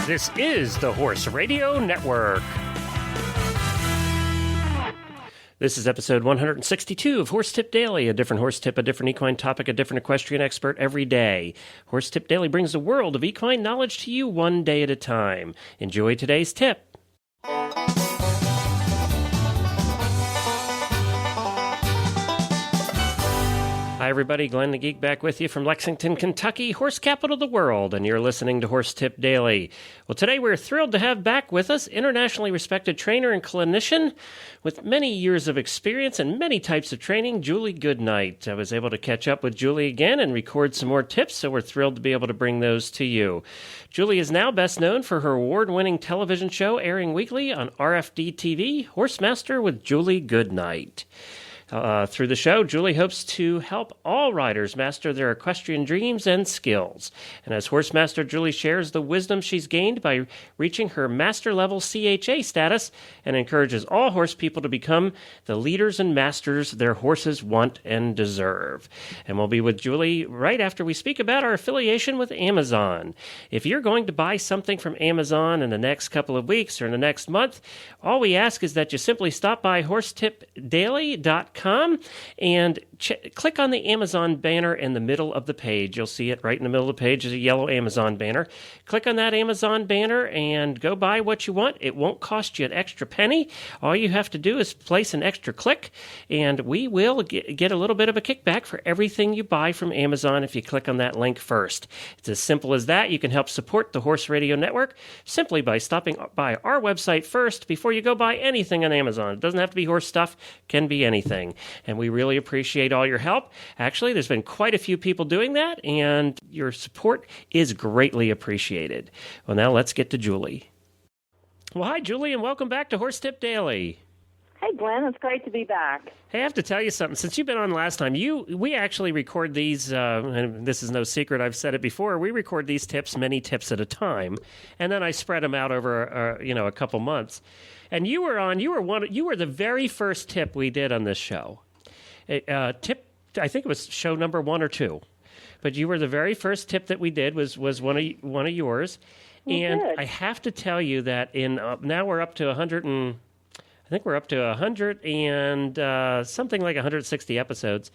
This is the Horse Radio Network. This is episode 162 of Horse Tip Daily, a different horse tip, a different equine topic, a different equestrian expert every day. Horse Tip Daily brings the world of equine knowledge to you one day at a time. Enjoy today's tip. Hi everybody, Glenn the Geek back with you from Lexington, Kentucky, horse capital of the world, and you're listening to Horse Tip Daily. Well, today we're thrilled to have back with us internationally respected trainer and clinician with many years of experience and many types of training, Julie Goodnight. I was able to catch up with Julie again and record some more tips, so we're thrilled to be able to bring those to you. Julie is now best known for her award-winning television show airing weekly on RFD TV, Horsemaster with Julie Goodnight. Through the show, Julie hopes to help all riders master their equestrian dreams and skills. And as Horsemaster, Julie shares the wisdom she's gained by reaching her master-level CHA status and encourages all horse people to become the leaders and masters their horses want and deserve. And we'll be with Julie right after we speak about our affiliation with Amazon. If you're going to buy something from Amazon in the next couple of weeks or in the next month, all we ask is that you simply stop by horsetipdaily.com and click on the Amazon banner in the middle of the page. You'll see it right in the middle of the page is a yellow Amazon banner. Click on that Amazon banner and go buy what you want. It won't cost you an extra penny. All you have to do is place an extra click, and we will get a little bit of a kickback for everything you buy from Amazon if you click on that link first. It's as simple as that. You can help support the Horse Radio Network simply by stopping by our website first before you go buy anything on Amazon. It doesn't have to be horse stuff, can be anything. And we really appreciate all your help. Actually, there's been quite a few people doing that, and your support is greatly appreciated. Well, now let's get to Julie. Well, hi, Julie, and welcome back to Horse Tip Daily. Hey, Glenn, it's great to be back. Hey, I have to tell you something. Since you've been on last time, we actually record these, and this is no secret, I've said it before, we record these tips, many tips at a time, and then I spread them out over, a couple months. And you were the very first tip we did on this show. Tip, I think it was show number 1 or 2, but you were the very first tip that we did was one of yours. And good. I have to tell you that now we're up to 100 and I think we're up to 100 and something like 160 episodes.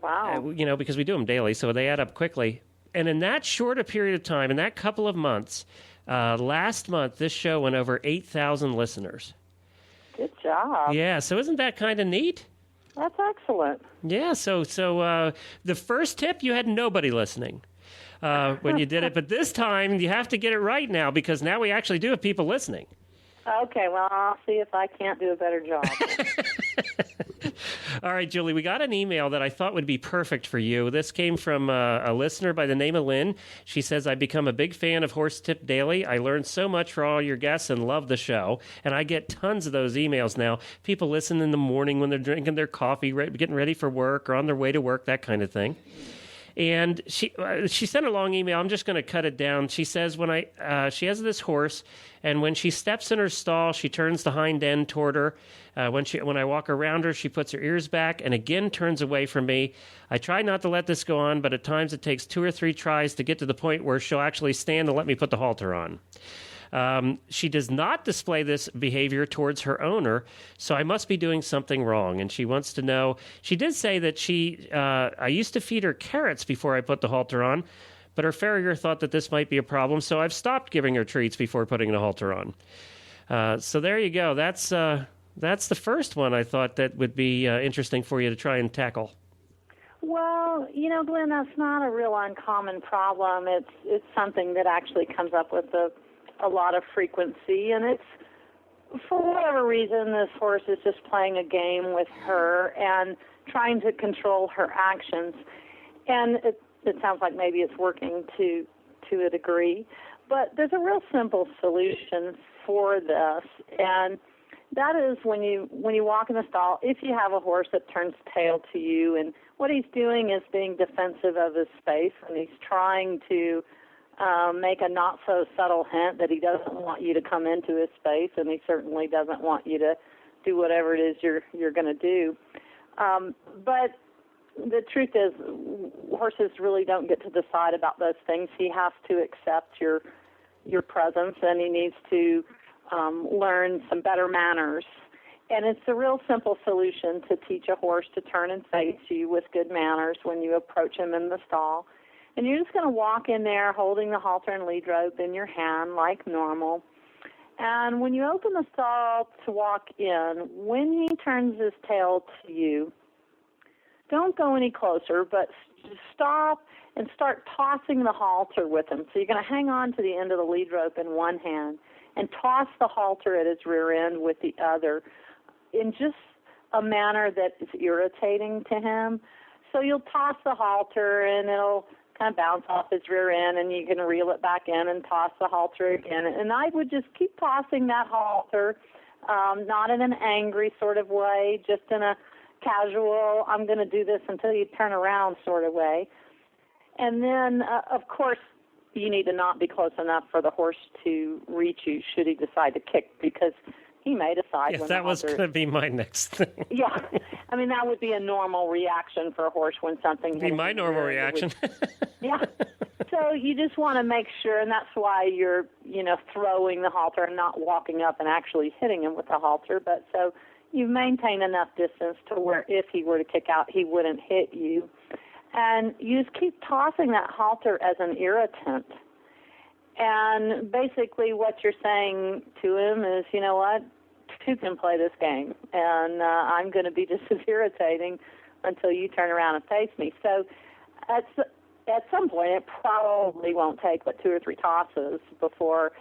Wow. Because we do them daily, so they add up quickly. And in that short a period of time, in that couple of months, last month, this show went over 8,000 listeners. Good job. Yeah, so isn't that kind of neat? That's excellent. Yeah, so the first tip, you had nobody listening when you did it. But this time, you have to get it right now because now we actually do have people listening. Okay, well, I'll see if I can't do a better job. All right, Julie, we got an email that I thought would be perfect for you. This came from a listener by the name of Lynn. She says, I've become a big fan of Horse Tip Daily. I learned so much from all your guests and love the show. And I get tons of those emails now. People listen in the morning when they're drinking their coffee, getting ready for work or on their way to work, that kind of thing. And she sent a long email. I'm just going to cut it down. She says she has this horse, and when she steps in her stall, she turns the hind end toward her. When I walk around her, she puts her ears back and again turns away from me. I try not to let this go on, but at times it takes 2 or 3 tries to get to the point where she'll actually stand and let me put the halter on. She does not display this behavior towards her owner, so I must be doing something wrong. And she wants to know, she did say that I used to feed her carrots before I put the halter on, but her farrier thought that this might be a problem, so I've stopped giving her treats before putting the halter on. So there you go. That's the first one I thought that would be interesting for you to try and tackle. Well, Glenn, that's not a real uncommon problem. It's something that actually comes up with a lot of frequency, and it's, for whatever reason, this horse is just playing a game with her and trying to control her actions. And it sounds like maybe it's working to a degree, but there's a real simple solution for this, and that is when you walk in the stall, if you have a horse that turns tail to you, and what he's doing is being defensive of his space, and he's trying to make a not-so-subtle hint that he doesn't want you to come into his space, and he certainly doesn't want you to do whatever it is you're going to do. But the truth is, horses really don't get to decide about those things. He has to accept your your presence, and he needs to learn some better manners. And it's a real simple solution to teach a horse to turn and face you with good manners when you approach him in the stall. And you're just going to walk in there holding the halter and lead rope in your hand like normal. And when you open the stall to walk in, when he turns his tail to you, don't go any closer, but stop and start tossing the halter with him. So you're going to hang on to the end of the lead rope in one hand and toss the halter at his rear end with the other in just a manner that is irritating to him. So you'll toss the halter and it'll kind of bounce off his rear end, and you can reel it back in and toss the halter again. And I would just keep tossing that halter, not in an angry sort of way, just in a casual, I'm going to do this until you turn around sort of way. And then, of course, you need to not be close enough for the horse to reach you should he decide to kick, because he may decide. Yes, when that was going to be my next thing. Yeah. I mean, that would be a normal reaction for a horse when something It'd be my normal reaction. Yeah. So you just want to make sure, and that's why you're, throwing the halter and not walking up and actually hitting him with the halter. But so you maintain enough distance to where if he were to kick out, he wouldn't hit you. And you just keep tossing that halter as an irritant. And basically what you're saying to him is, you know what, two can play this game, and I'm going to be just as irritating until you turn around and face me. So at some point, it probably won't take but 2 or 3 tosses before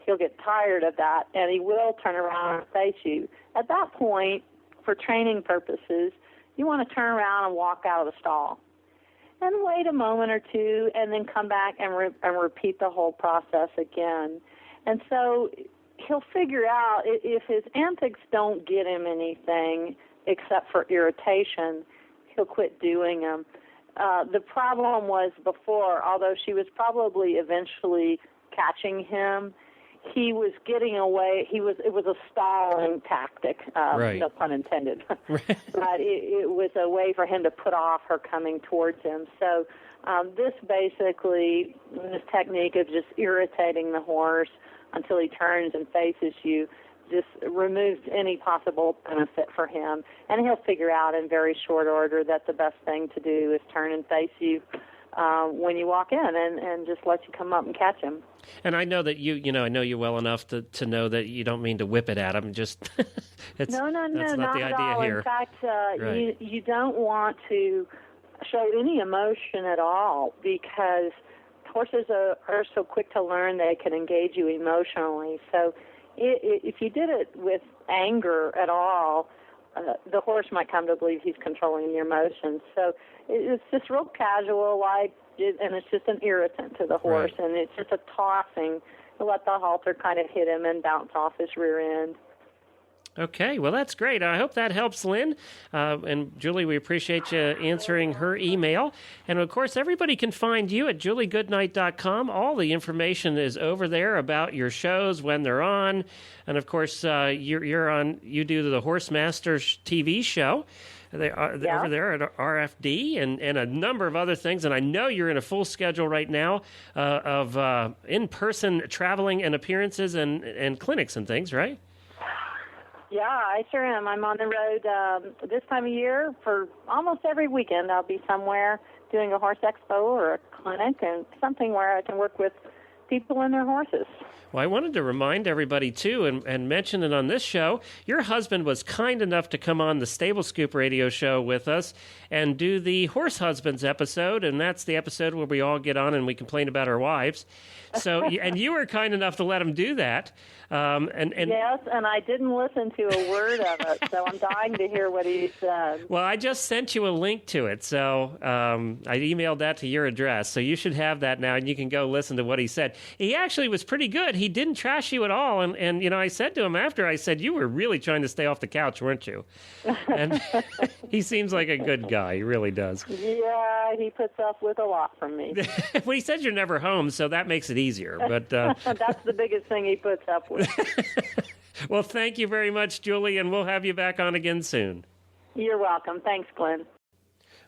he'll get tired of that, and he will turn around and face you. At that point, for training purposes, you want to turn around and walk out of the stall and wait a moment or two and then come back and repeat the whole process again. And so he'll figure out if his antics don't get him anything except for irritation, he'll quit doing them. The problem was before, although she was probably eventually catching him, he was getting away. It was a stalling tactic, right. No pun intended. Right. But it was a way for him to put off her coming towards him. So this technique of just irritating the horse until he turns and faces you just removes any possible benefit for him. And he'll figure out in very short order that the best thing to do is turn and face you when you walk in and just let you come up and catch him. And I know that I know you well enough to know that you don't mean to whip it at him. Just that's no, not the not idea at all. here. In fact, Right. you don't want to show any emotion at all, because horses are so quick to learn they can engage you emotionally. So if you did it with anger at all, the horse might come to believe he's controlling your emotions. So it's just real casual, and it's just an irritant to the horse, Right. and it's just a tossing to let the halter kind of hit him and bounce off his rear end. Okay, well, that's great. I hope that helps Lynn. And Julie, we appreciate you answering her email. And, of course, everybody can find you at juliegoodnight.com. All the information is over there about your shows, when they're on. And, of course, you do the Horse Masters TV show. They are over there at RFD and a number of other things. And I know you're in a full schedule right now of in-person traveling and appearances and clinics and things, right? Yeah, I sure am. I'm on the road this time of year for almost every weekend. I'll be somewhere doing a horse expo or a clinic and something where I can work with people and their horses. Well, I wanted to remind everybody, too, and mention it on this show, your husband was kind enough to come on the Stable Scoop radio show with us and do the Horse Husbands episode, and that's the episode where we all get on and we complain about our wives. So, and you were kind enough to let him do that. Yes, and I didn't listen to a word of it, so I'm dying to hear what he said. Well, I just sent you a link to it, so I emailed that to your address, so you should have that now, and you can go listen to what he said. He actually was pretty good. He didn't trash you at all, and I said to him after, I said, you were really trying to stay off the couch, weren't you? And he seems like a good guy. He really does. Yeah, he puts up with a lot from me. Well, he says you're never home, so that makes it easier. But that's the biggest thing he puts up with. Well, thank you very much, Julie, and we'll have you back on again soon. You're welcome. Thanks, Glenn.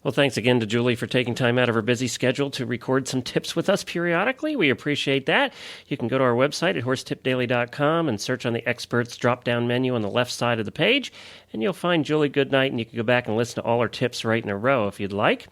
Well, thanks again to Julie for taking time out of her busy schedule to record some tips with us periodically. We appreciate that. You can go to our website at horsetipdaily.com and search on the experts drop-down menu on the left side of the page, and you'll find Julie Goodnight, and you can go back and listen to all her tips right in a row if you'd like.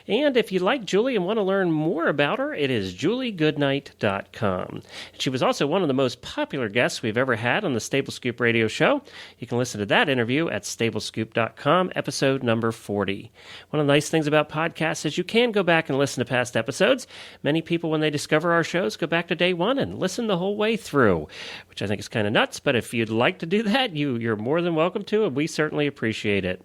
And if you like Julie and want to learn more about her, it is juliegoodnight.com. She was also one of the most popular guests we've ever had on the Stable Scoop radio show. You can listen to that interview at stablescoop.com, episode number 40. One of the nice things about podcasts is you can go back and listen to past episodes. Many people, when they discover our shows, go back to day one and listen the whole way through, which I think is kind of nuts. But if you'd like to do that, you're more than welcome to, and we certainly appreciate it.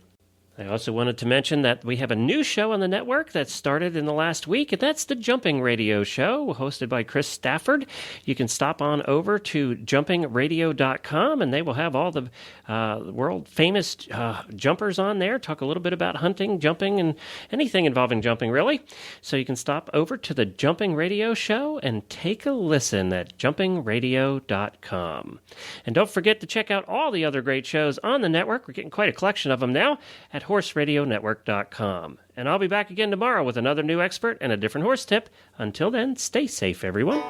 I also wanted to mention that we have a new show on the network that started in the last week, and that's the Jumping Radio Show, hosted by Chris Stafford. You can stop on over to jumpingradio.com, and they will have all the world-famous jumpers on there, talk a little bit about hunting, jumping, and anything involving jumping, really. So you can stop over to the Jumping Radio Show and take a listen at jumpingradio.com. And don't forget to check out all the other great shows on the network. We're getting quite a collection of them now at horseradionetwork.com. And I'll be back again tomorrow with another new expert and a different horse tip. Until then, stay safe, everyone.